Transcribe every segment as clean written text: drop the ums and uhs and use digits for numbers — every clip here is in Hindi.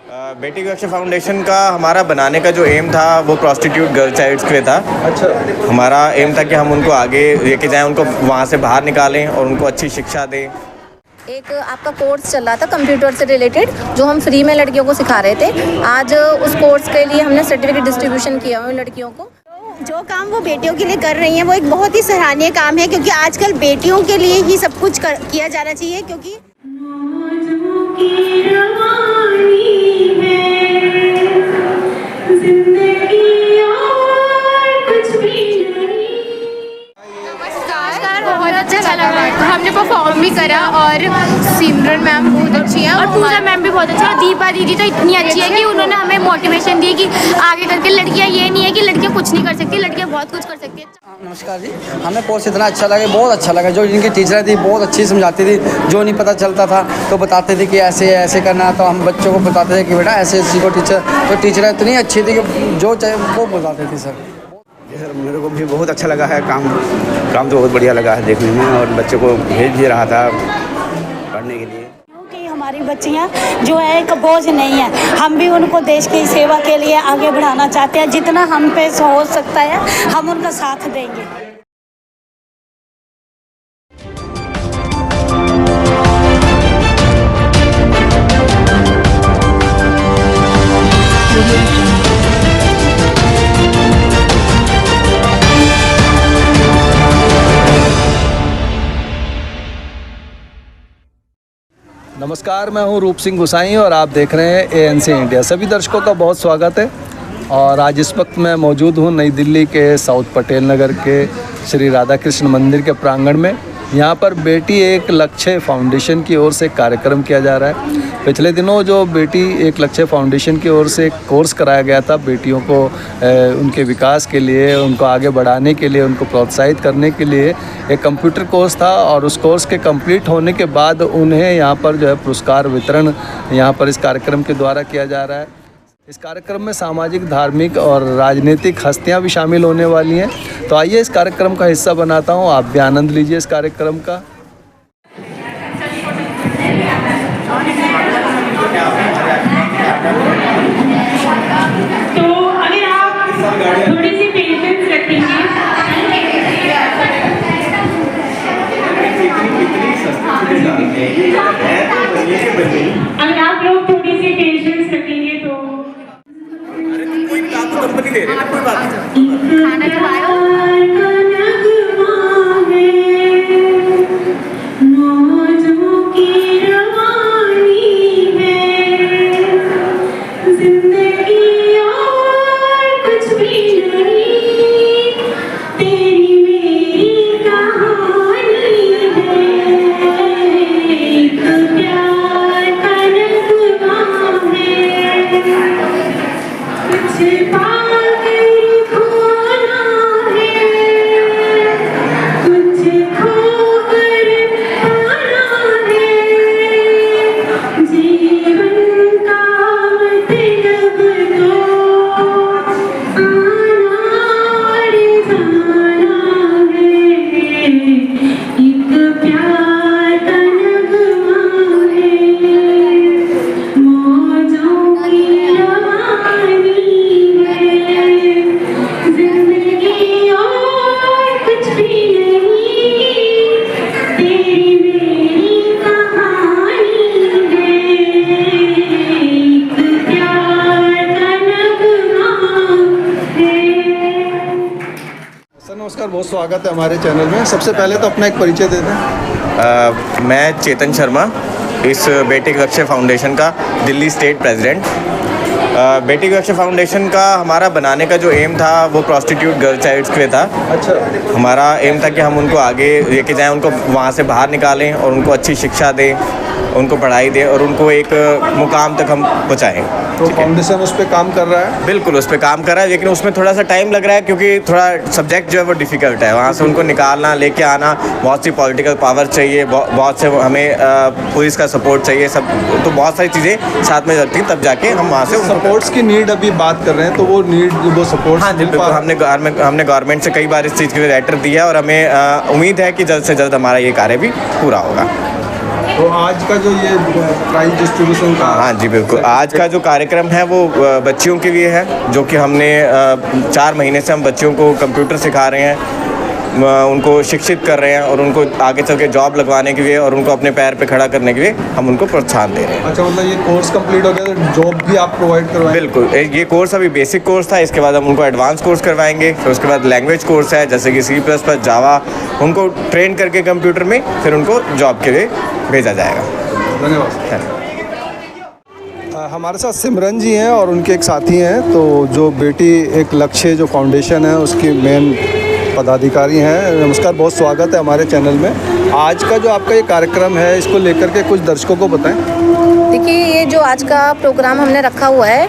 बेटी की रक्षा फाउंडेशन का हमारा बनाने का जो एम था वो प्रोस्टिट्यूट गर्ल चाइल्ड्स के लिए था। अच्छा, हमारा एम था कि हम उनको आगे लेके जाएं, उनको वहाँ से बाहर निकालें और उनको अच्छी शिक्षा दें। एक आपका कोर्स चल रहा था कंप्यूटर से रिलेटेड, जो हम फ्री में लड़कियों को सिखा रहे थे। आज उस कोर्स के लिए हमने सर्टिफिकेट डिस्ट्रीब्यूशन किया हुआ लड़कियों को। जो काम वो बेटियों के लिए कर रही हैं वो एक बहुत ही सराहनीय काम है, क्योंकि आजकल बेटियों के लिए ही सब कुछ किया जाना चाहिए। क्योंकि बहुत अच्छा लगा, हमने परफॉर्म भी करा और सिमरन मैम बहुत अच्छी हैं और पूजा मैम भी बहुत अच्छी है। दीपा दीदी तो इतनी अच्छी है कि उन्होंने हमें मोटिवेशन दी कि आगे करके लड़कियां ये नहीं है कि लड़कियां कुछ नहीं कर सकती, लड़कियां बहुत कुछ कर सकती है। नमस्कार जी, हमें कोर्स इतना अच्छा लगा, बहुत अच्छा लगा। जो इनकी टीचर थी बहुत अच्छी समझाती थी, जो नहीं पता चलता था तो बताते थे कि ऐसे ऐसे करना, तो हम बच्चों को बताते थे कि बेटा ऐसे सीखो। तो टीचर इतनी अच्छी थी कि जो चाहे वो बताते थे। सर मेरे को भी बहुत अच्छा लगा है, काम तो बहुत बढ़िया लगा है देखने में, और बच्चों को भेज भी रहा था पढ़ने के लिए। क्योंकि हमारी बच्चियां जो है एक बोझ नहीं है, हम भी उनको देश की सेवा के लिए आगे बढ़ाना चाहते हैं। जितना हम पे हो सकता है हम उनका साथ देंगे। नमस्कार, मैं हूं रूप सिंह गुसाई और आप देख रहे हैं ANC इंडिया। सभी दर्शकों का बहुत स्वागत है। और आज इस वक्त मैं मौजूद हूं नई दिल्ली के साउथ पटेल नगर के श्री राधा कृष्ण मंदिर के प्रांगण में। यहां पर बेटी एक लक्ष्य फाउंडेशन की ओर से एक कार्यक्रम किया जा रहा है। पिछले दिनों जो बेटी एक लक्ष्य फाउंडेशन की ओर से एक कोर्स कराया गया था बेटियों को उनके विकास के लिए, उनको आगे बढ़ाने के लिए, उनको प्रोत्साहित करने के लिए एक कंप्यूटर कोर्स था। और उस कोर्स के कंप्लीट होने के बाद उन्हें यहाँ पर जो है पुरस्कार वितरण यहाँ पर इस कार्यक्रम के द्वारा किया जा रहा है। इस कार्यक्रम में सामाजिक, धार्मिक और राजनीतिक हस्तियां भी शामिल होने वाली हैं। तो आइए इस कार्यक्रम का हिस्सा बनाता हूं, आप भी आनंद लीजिए इस कार्यक्रम का। तो अगर आप थोड़ी सी पेशेंस रखेंगे, अगर आप लोग थोड़ी सी पेशेंस रखेंगे तो कंपनी दे रहे हैं, कोई बात नहीं। खाना खिलाओ। नमस्कार, बहुत स्वागत है हमारे चैनल में। सबसे पहले तो अपना एक परिचय दे दें। मैं चेतन शर्मा, इस बेटी की रक्षा फाउंडेशन का दिल्ली स्टेट प्रेसिडेंट। बेटी की रक्षा फाउंडेशन का हमारा बनाने का जो एम था वो प्रोस्टिट्यूट गर्ल चाइल्ड्स के लिए था। अच्छा, हमारा एम था कि हम उनको आगे लेके जाएं, उनको वहाँ से बाहर निकालें और उनको अच्छी शिक्षा दें, उनको पढ़ाई दें और उनको एक मुकाम तक हम पहुँचाएँ। तो फाउंडेशन उस पर काम कर रहा है? बिल्कुल उस पर काम कर रहा है, लेकिन उसमें थोड़ा सा टाइम लग रहा है क्योंकि थोड़ा सब्जेक्ट जो है वो डिफ़िकल्ट है। वहाँ से उनको निकालना, लेके आना, बहुत सी पॉलिटिकल पावर चाहिए, बहुत से हमें पुलिस का सपोर्ट चाहिए, सब तो बहुत सारी चीज़ें साथ में लगती हैं, तब जाके हम वहाँ से सपोर्ट्स की नीड अभी बात कर रहे हैं। तो वो नीड, वो सपोर्ट, हाँ बिल्कुल, हमने गवर्नमेंट से कई बार इस चीज़ के लिए लेटर दिया और हमें उम्मीद है कि जल्द से जल्द हमारा ये कार्य भी पूरा होगा। तो आज का जो ये प्राइज डिस्ट्रीब्यूशन का हाँ जी बिल्कुल, आज का जो कार्यक्रम है वो बच्चियों के लिए है, जो कि हमने 4 महीने से हम बच्चियों को कंप्यूटर सिखा रहे हैं, उनको शिक्षित कर रहे हैं और उनको आगे चल के जॉब लगवाने के लिए और उनको अपने पैर पे खड़ा करने के लिए हम उनको प्रोत्साहन दे रहे हैं। अच्छा, मतलब ये कोर्स कंप्लीट हो गया तो जॉब भी आप प्रोवाइड करवाएंगे? बिल्कुल, ये कोर्स अभी बेसिक कोर्स था, इसके बाद हम उनको एडवांस कोर्स करवाएंगे, फिर उसके बाद लैंग्वेज कोर्स है जैसे कि C++, जावा, उनको ट्रेन करके कंप्यूटर में फिर उनको जॉब के लिए भेजा जाएगा। धन्यवाद। हमारे साथ सिमरन जी हैं और उनके एक साथी हैं, तो जो बेटी एक लक्ष्य जो फाउंडेशन है उसकी मेन पदाधिकारी हैं। नमस्कार, बहुत स्वागत है हमारे चैनल में। आज का जो आपका ये कार्यक्रम है इसको लेकर के कुछ दर्शकों को बताएं। देखिए, ये जो आज का प्रोग्राम हमने रखा हुआ है,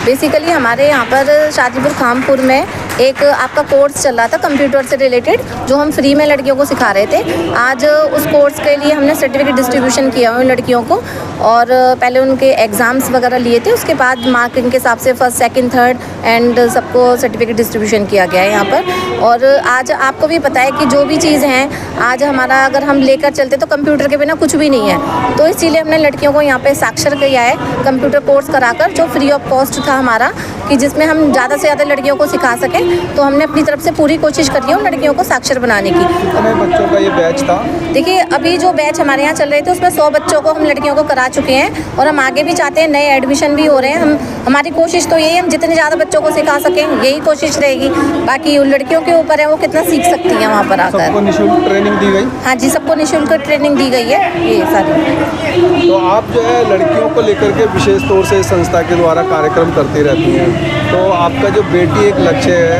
बेसिकली हमारे यहाँ पर शादीपुर खामपुर में एक आपका कोर्स चल रहा था कंप्यूटर से रिलेटेड, जो हम फ्री में लड़कियों को सिखा रहे थे। आज उस कोर्स के लिए हमने सर्टिफिकेट डिस्ट्रीब्यूशन किया हुआ लड़कियों को, और पहले उनके एग्ज़ाम्स वगैरह लिए थे, उसके बाद मार्किंग के हिसाब से फर्स्ट, सेकंड, थर्ड एंड सबको सर्टिफिकेट डिस्ट्रीब्यूशन किया गया है यहाँ पर। और आज आपको भी पता है कि जो भी चीज़ हैं आज हमारा अगर हम लेकर चलते तो कंप्यूटर के बिना कुछ भी नहीं है, तो इसीलिए हमने लड़कियों को यहाँ पे साक्षर किया है कंप्यूटर कोर्स कराकर, जो फ्री ऑफ कॉस्ट था हमारा, कि जिसमें हम ज़्यादा से ज़्यादा लड़कियों को सिखा सकें। तो हमने अपनी तरफ से पूरी कोशिश करी है उन लड़कियों को साक्षर बनाने की। कितने बच्चों का ये बैच था? देखिए, अभी जो बैच हमारे यहाँ चल रहे थे उसमें 100 बच्चों को हम लड़कियों को करा चुके हैं, और हम आगे भी चाहते हैं, नए एडमिशन भी हो रहे हैं। हमारी कोशिश तो यही है हम जितने ज़्यादा बच्चों को सिखा सकें, यही कोशिश रहेगी। बाकी उन लड़कियों के ऊपर है वो कितना सीख सकती हैं वहाँ पर आकर। सबको निःशुल्क ट्रेनिंग दी गई? हाँ जी, सबको निःशुल्क ट्रेनिंग दी गई है ये सारी। तो आप जो है लड़कियों को लेकर के विशेष तौर से संस्था के द्वारा कार्यक्रम करती रहती हैं, तो आपका जो बेटी एक लक्ष्य है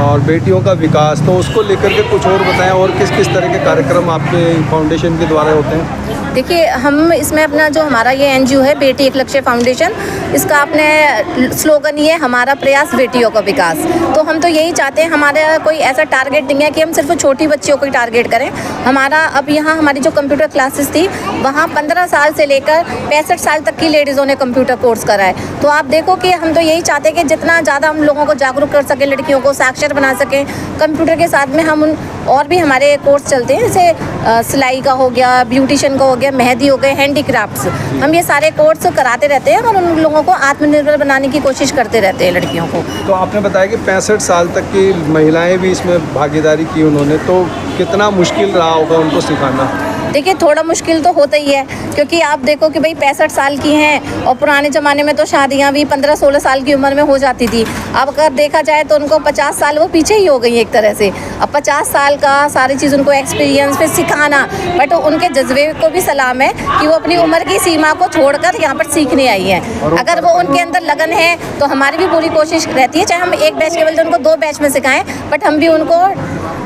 और बेटियों का विकास, तो उसको लेकर के कुछ और बताएं, और किस किस तरह के कार्यक्रम आपके फाउंडेशन के द्वारा होते हैं? देखिए, हम इसमें अपना जो हमारा ये NGO है बेटी एक लक्ष्य फाउंडेशन, इसका अपने स्लोगन ये है, हमारा प्रयास बेटियों का विकास। तो हम तो यही चाहते हैं, हमारा कोई ऐसा टारगेट नहीं है कि हम सिर्फ छोटी बच्चियों को ही टारगेट करें। हमारा अब यहाँ हमारी जो कंप्यूटर क्लासेस थी वहाँ 15 साल से लेकर 65 साल तक की लेडीज़ों ने कंप्यूटर कोर्स करा है। तो आप देखो कि हम तो यही चाहते हैं कि जितना ज़्यादा हम लोगों को जागरूक कर सकें, लड़कियों को साक्षर बना सकें कंप्यूटर के साथ में। हम और भी हमारे कोर्स चलते हैं, जैसे सिलाई का हो गया, ब्यूटिशियन का हो गया, मेहंदी हो गए, हैंडीक्राफ्ट्स, हम ये सारे कोर्स कराते रहते हैं और उन लोगों को आत्मनिर्भर बनाने की कोशिश करते रहते हैं लड़कियों को। तो आपने बताया कि 65 साल तक की महिलाएं भी इसमें भागीदारी की उन्होंने, तो कितना मुश्किल रहा होगा उनको सिखाना? देखिए, थोड़ा मुश्किल तो होता ही है, क्योंकि आप देखो कि भाई 65 साल की हैं और पुराने ज़माने में तो शादियां भी 15-16 साल की उम्र में हो जाती थी। अब अगर देखा जाए तो उनको 50 साल वो पीछे ही हो गई एक तरह से। अब 50 साल का सारी चीज़ उनको एक्सपीरियंस फिर सिखाना, बट उनके जज्बे को भी सलाम है कि वो अपनी उम्र की सीमा को छोड़कर यहाँ पर सीखने आई हैं। अगर वो उनके अंदर लगन है तो हमारी भी पूरी कोशिश रहती है, चाहे हम एक बैच के बदले उनको 2 बैच में सिखाएं, बट हम भी उनको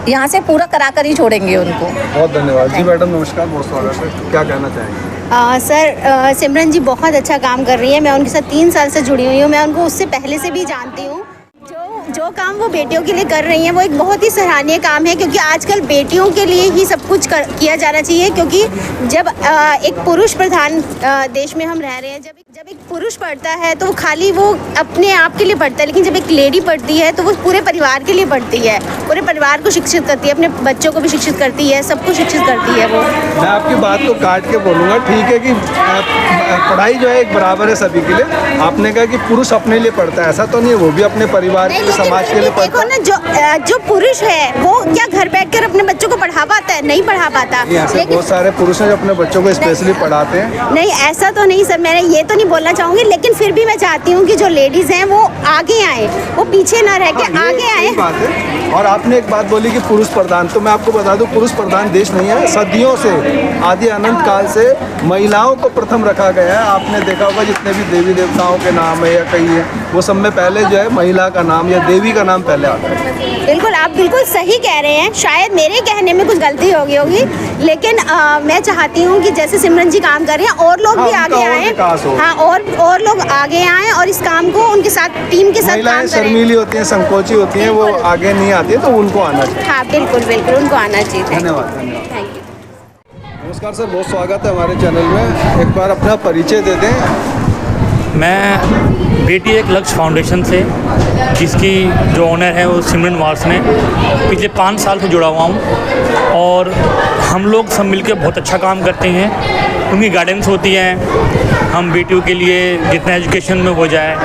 यहाँ से पूरा करा कर ही छोड़ेंगे उनको। बहुत धन्यवाद जी। मैडम नमस्कार, बहुत स्वागत है। क्या कहना चाहेंगे? सर, सिमरन जी बहुत अच्छा काम कर रही है। मैं उनके साथ 3 साल से जुड़ी हुई हूँ। मैं उनको उससे पहले से भी जानती हूँ। जो काम वो बेटियों के लिए कर रही हैं वो एक बहुत ही सराहनीय काम है, क्योंकि आजकल बेटियों के लिए ही सब कुछ किया जाना चाहिए। क्योंकि जब एक पुरुष प्रधान देश में हम रह रहे हैं, जब एक पुरुष पढ़ता है तो वो खाली वो अपने आप के लिए पढ़ता है, लेकिन जब एक लेडी पढ़ती है तो वो पूरे परिवार के लिए पढ़ती है, पूरे परिवार को शिक्षित करती है, अपने बच्चों को भी शिक्षित करती है, सबको शिक्षित करती है वो। मैं आपकी बात को काट के बोलूँगा, ठीक है कि पढ़ाई जो है एक बराबर है सभी के लिए। आपने कहा कि पुरुष अपने लिए पढ़ता है, ऐसा तो नहीं है, वो भी अपने परिवार के लिए, समाज के लिए पढ़ता है। देखो ना, जो पुरुष है वो क्या घर बैठकर अपने बच्चों को पढ़ा पाता है? नहीं पढ़ा पाता। लेकिन बहुत सारे पुरुष हैं जो अपने बच्चों को स्पेशली पढ़ाते हैं। नहीं, ऐसा तो नहीं सर, मैंने ये तो नहीं बोलना चाहूँगी, लेकिन फिर भी मैं चाहती हूँ कि जो लेडीज़ हैं वो आगे आए, वो पीछे ना रह के आगे आए। बात है। और आपने एक बात बोली कि पुरुष प्रधान, तो मैं आपको बता दूं पुरुष प्रधान देश नहीं है। सदियों से, आदि अनंत काल से महिलाओं को प्रथम रखा गया है। आपने देखा होगा जितने भी देवी देवताओं के नाम है या कहीं है, वो सब में पहले जो है महिला का नाम या देवी का नाम पहले आता है। बिल्कुल, आप बिल्कुल सही कह रहे हैं। शायद मेरे कहने में कुछ गलती हो गई होगी, लेकिन मैं चाहती हूँ कि जैसे सिमरन जी काम कर रही हैं और लोग भी आगे आए। हाँ, और लोग आगे आएँ और इस काम को उनके साथ, टीम के साथ काम करें। शर्मीली होती हैं, संकोची होती हैं, वो आगे नहीं आती है, तो उनको आना चाहिए। हाँ, बिल्कुल बिल्कुल, उनको आना चाहिए। धन्यवाद। Thank you. नमस्कार सर, बहुत स्वागत है हमारे चैनल में। एक बार अपना परिचय दे दें। मैं बेटी एक लक्ष्य फाउंडेशन से, जिसकी जो ओनर है वो सिमरन वार्स ने, पिछले 5 साल से जुड़ा हुआ हूँ और हम लोग सब मिलकर बहुत अच्छा काम करते हैं। उनकी गाइडेंस होती है। हम बेटियों के लिए जितना एजुकेशन में हो जाए,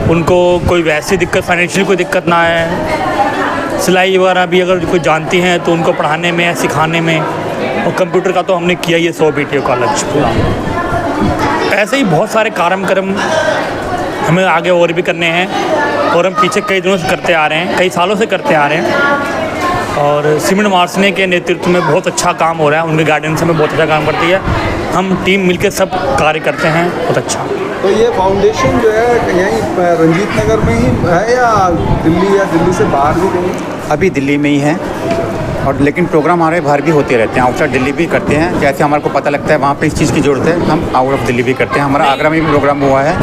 उनको कोई वैसी दिक्कत, फाइनेंशियल कोई दिक्कत ना आए। सिलाई वगैरह भी अगर कोई जानती हैं तो उनको पढ़ाने में या सिखाने में। और कंप्यूटर का तो हमने किया ही 100 बेटियों का लक्ष्य पूरा। ऐसे ही बहुत सारे कार्यक्रम हमें आगे और भी करने हैं और हम पीछे कई दिनों से करते आ रहे हैं, कई सालों से करते आ रहे हैं। और सिमरन वार्ष्णेय के नेतृत्व में बहुत अच्छा काम हो रहा है, उनके गाइडेंस में बहुत अच्छा काम करती है। हम टीम मिलकर सब कार्य करते हैं, बहुत अच्छा। तो ये फाउंडेशन जो है यहीं रंजीत नगर में ही है या दिल्ली से बाहर भी कहीं? अभी दिल्ली में ही है, और लेकिन प्रोग्राम हमारे बाहर भी होते रहते हैं। आउटसाइड दिल्ली भी करते हैं, जैसे हमारे को पता लगता है वहाँ पे इस चीज़ की ज़रूरत है, हम आउट ऑफ दिल्ली भी करते हैं। हमारा आगरा में भी प्रोग्राम हुआ है,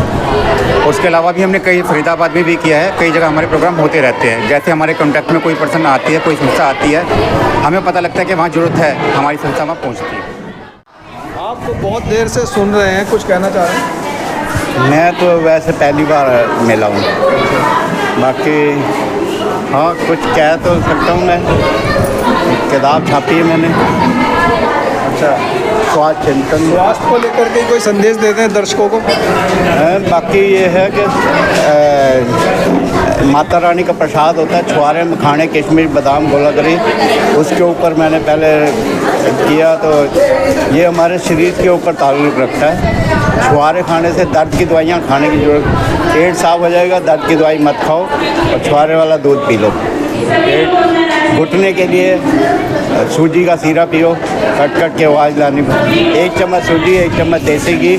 उसके अलावा भी हमने कई फरीदाबाद में भी किया है। कई जगह हमारे प्रोग्राम होते रहते हैं। जैसे हमारे कॉन्टैक्ट में कोई पर्सन आती है, कोई संस्था आती है, हमें पता लगता है कि वहाँ ज़रूरत है, हमारी संस्था वहाँ पहुँचती है। आप तो बहुत देर से सुन रहे हैं, कुछ कहना चाह रहे हैं? मैं तो वैसे पहली बार मिला हूँ, बाकी हाँ कुछ कह तो सकता हूँ। मैं किताब छापी है मैंने। अच्छा, स्वास्थ्य चिंतन, स्वास्थ्य को लेकर के कोई संदेश देते हैं दर्शकों को? बाकी ये है कि माता रानी का प्रसाद होता है, छुआरे, मखाने, किशमिश, बादाम, गोलागरी, उसके ऊपर मैंने पहले किया। तो ये हमारे शरीर के ऊपर ताल्लुक़ रखता है। छुआरे खाने से दर्द की दवाइयाँ खाने की ज़रूरत, पेट साफ हो जाएगा, दर्द की दवाई मत खाओ और छुआरे वाला दूध पी लो। पेट घुटने के लिए सूजी का सीरा पियो, कट कट के आवाज़ लानी। 1 चम्मच सूजी, 1 चम्मच देसी घी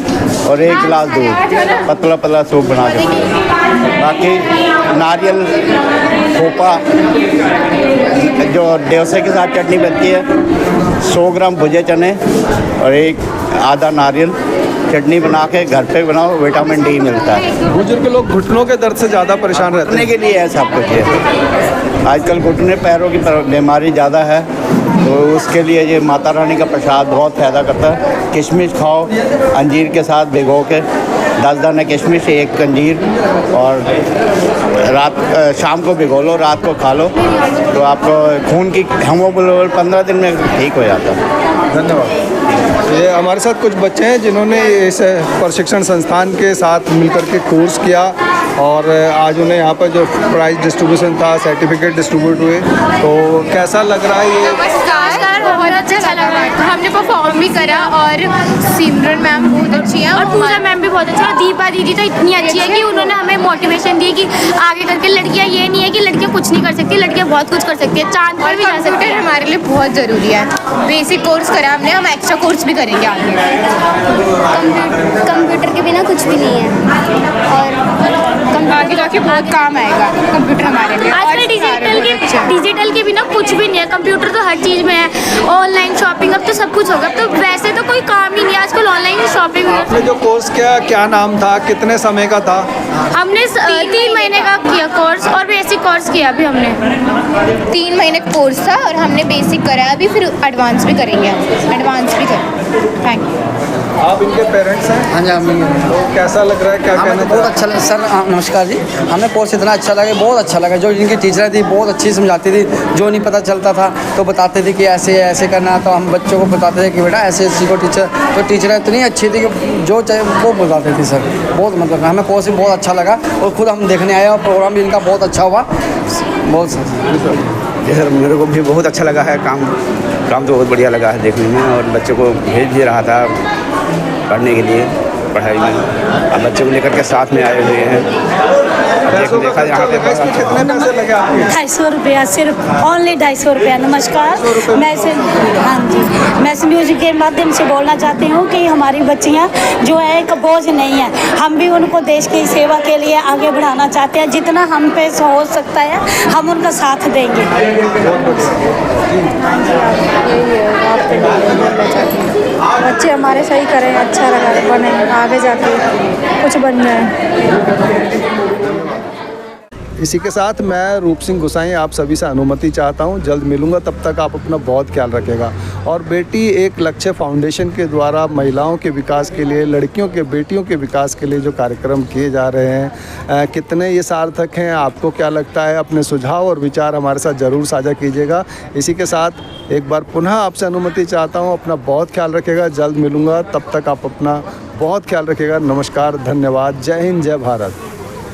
और 1 गिलास दूध, पतला पतला सूप बना के। बाकी नारियल, खोपा, जो डोसे के साथ चटनी बनती है, 100 ग्राम भुजे चने और एक आधा नारियल चटनी बना के घर पे बनाओ, विटामिन डी मिलता है। बुजुर्ग लोग घुटनों के दर्द से ज़्यादा परेशान रहते घुटने हैं। के लिए है सब कुछ है। आजकल घुटने पैरों की बीमारी ज़्यादा है, तो उसके लिए ये माता रानी का प्रसाद बहुत फ़ायदा करता है। किशमिश खाओ अंजीर के साथ भिगो के, 10 दाने किशमिश, 1 अंजीर, और शाम को भिगो लो, रात को खा लो, तो आपको खून की हीमोग्लोबिन 15 दिन में ठीक हो जाता है। धन्यवाद। ये हमारे साथ कुछ बच्चे हैं जिन्होंने इस प्रशिक्षण संस्थान के साथ मिलकर के कोर्स किया और आज उन्हें यहाँ पर जो प्राइज डिस्ट्रीब्यूशन था, सर्टिफिकेट डिस्ट्रीब्यूट हुए, तो कैसा लग रहा है ये? नमस्कार, बहुत अच्छा लगा। हमने परफॉर्म भी करा और सिमरन मैम बहुत अच्छी हैं और पूजा मैम भी बहुत अच्छी है। दीपा दीदी तो इतनी अच्छी है कि उन्होंने हमें मोटिवेशन दी कि आगे करके लड़कियाँ, ये नहीं है कि लड़कियाँ कुछ नहीं कर सकती, लड़कियाँ बहुत कुछ कर सकती है, चांद पर भी जा सकती है। हमारे लिए बहुत ज़रूरी है। बेसिक कोर्स करा हमने, हम एक्स्ट्रा कोर्स भी करेंगे आगे। कंप्यूटर के बिना कुछ भी नहीं है और आगे जाके बहुत काम आएगा कंप्यूटर हमारे लिए। आजकल डिजिटल के बिना कुछ भी नहीं है। कंप्यूटर तो हर चीज़ में है, ऑनलाइन शॉपिंग, अब तो सब कुछ होगा। अब तो वैसे तो कोई काम ही नहीं है आजकल, ऑनलाइन शॉपिंग। आपने जो कोर्स किया, क्या नाम था, कितने समय का था? हमने 3 महीने का किया कोर्स और बेसिक कोर्स किया अभी हमने। 3 महीने का कोर्स था और हमने बेसिक करा, अभी फिर एडवांस भी करेंगे। एडवांस भी करेंगे। Thank you. आप इनके पेरेंट्स हैं? हाँ जी, हम तो कैसा लग रहा है, क्या हमें कहना तो बहुत अच्छा लगा सर। नमस्कार जी, हमें कोर्स इतना अच्छा लगा, बहुत अच्छा लगा। जो इनकी टीचर थी बहुत अच्छी समझाती थी, जो नहीं पता चलता था तो बताते थे कि ऐसे ऐसे करना, तो हम बच्चों को बताते थे कि बेटा ऐसे सीखो। टीचर तो टीचर इतनी अच्छी थी कि जो चाहे वो बताते थे सर। बहुत मतलब हमें कोर्स भी बहुत अच्छा लगा और खुद हम देखने आए और प्रोग्राम भी इनका बहुत अच्छा हुआ। बहुत सर मेरे को भी बहुत अच्छा लगा है। काम तो बहुत बढ़िया लगा है देखने में, और बच्चों को भेज भी रहा था पढ़ने के लिए, पढ़ाई में। अब बच्चों को लेकर के साथ में आए हुए हैं। देखा यहाँ पे कितने पैसे लगे आपके? 250 रुपया, सिर्फ ओनली 250 रुपया। नमस्कार, हाँ जी, मैं इस म्यूजिक के माध्यम से बोलना चाहती हूँ कि हमारी बच्चियाँ जो है एक बोझ नहीं है। हम भी उनको देश की सेवा के लिए आगे बढ़ाना चाहते हैं। जितना हम पे हो सकता है हम उनका साथ देंगे। बच्चे हमारे सही करें, अच्छा लगा, बने आगे जाके कुछ बन जाए। इसी के साथ मैं रूप सिंह गुसाई आप सभी से अनुमति चाहता हूं। जल्द मिलूंगा, तब तक आप अपना बहुत ख्याल रखेगा। और बेटी एक लक्ष्य फाउंडेशन के द्वारा महिलाओं के विकास के लिए, लड़कियों के, बेटियों के विकास के लिए जो कार्यक्रम किए जा रहे हैं, कितने ये सार्थक हैं, आपको क्या लगता है? अपने सुझाव और विचार हमारे साथ ज़रूर साझा कीजिएगा। इसी के साथ एक बार पुनः आपसे अनुमति चाहता हूँ। अपना बहुत ख्याल रखेगा। जल्द मिलूँगा, तब तक आप अपना बहुत ख्याल रखिएगा। नमस्कार, धन्यवाद, जय हिंद, जय भारत।